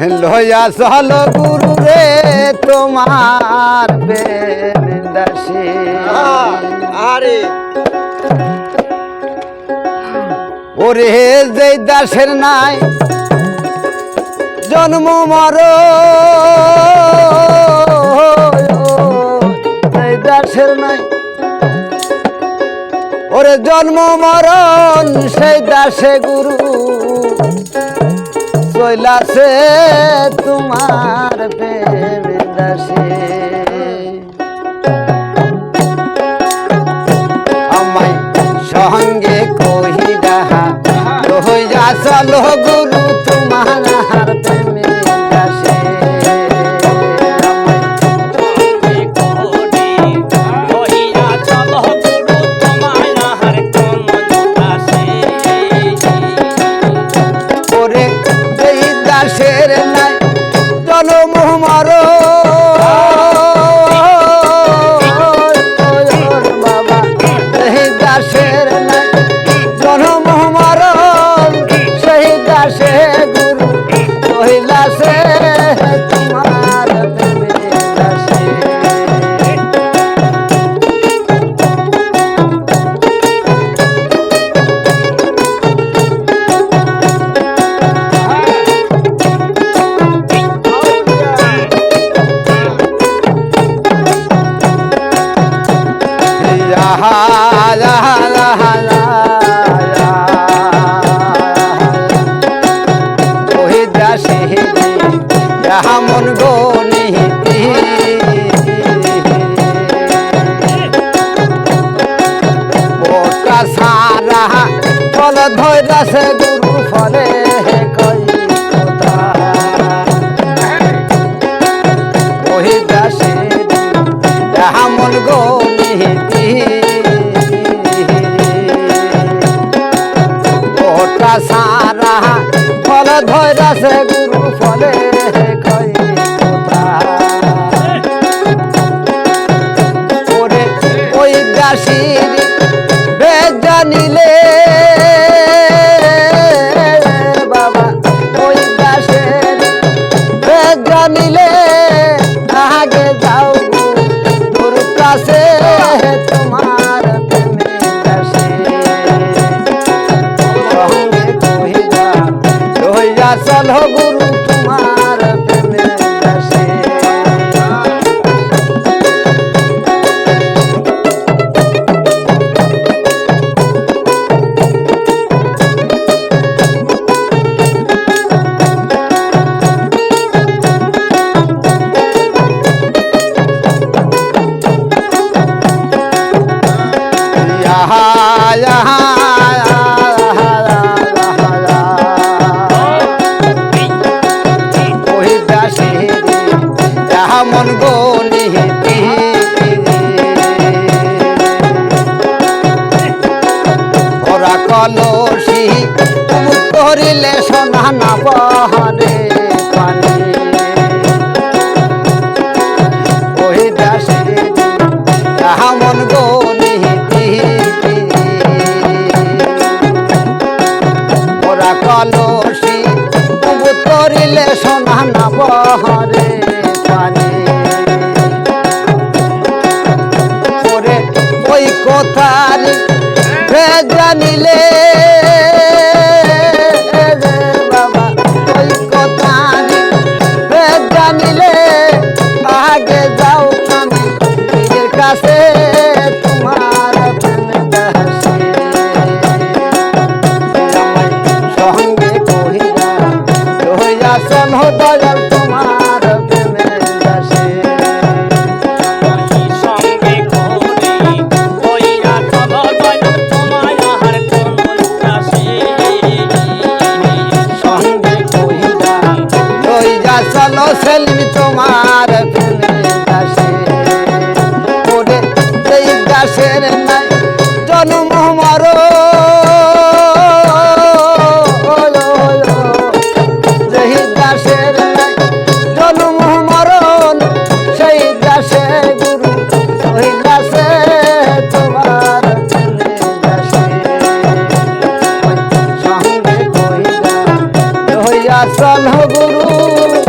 লইয়া চল গুরু রে তোমার প্রেম দাসী। আরে ওরে যেই দাসের নাই জন্ম মর, এই দাসের নাই ওরে জন্ম মরণ, সেই দাসে গুরু চইলাছে তোমার প্রেম দাসী। আমায় সঙ্গে কহিরা লইয়া চলো গুরু তোমার প্রেম দাসী। ওরে এই দাসের নাই জনম মর, বাবা এই দাসের নাই জনম মরণ, সেই দাসে গুরু কহিলাছে তোমার প্রেম দাসী। ওই দাসী মন গনিতি ওটা সারা ফল ধৈরাছে গুরু ফলে কই কথা। ওই দাসী মন গনিতি ওটা সারা ফল ধৈরাছে গুরু ফলে কই কথা। ওরে ওই দাসীর বেদ জানিলে বাবা, ওই দাসের বেদ জানিলে আগে যাও গুরুর কাছে তোমার প্রেমে দাসী। সঙ্গে কহিরা লইয়া চলো গুরু তোমার প্রেমে দাসী। ওই দাসী মন গনিতি ওরা কলসি করিলে সোনা না বহরে পানি। ওই দাসী মন গনিতি ওরা কলসি করিলে সোনা না বহরে পানি। ওরে ওই কথার ভেদ জানিলে বাবা, ওই কথার ভেদ জানিলে আগে যাও আমি নিজের কাছে তোমার প্রেম দাসী। আমায় সঙ্গে কহিরা লইয়া চলো দয়াল তোমার প্রেম দাসী। সঙ্গে কহিরা লইয়া চলো সেলিম তোমার প্রেম দাসী। ওরে এই দাসের নাই জন্ম মর, যেই দাসের চল গুরু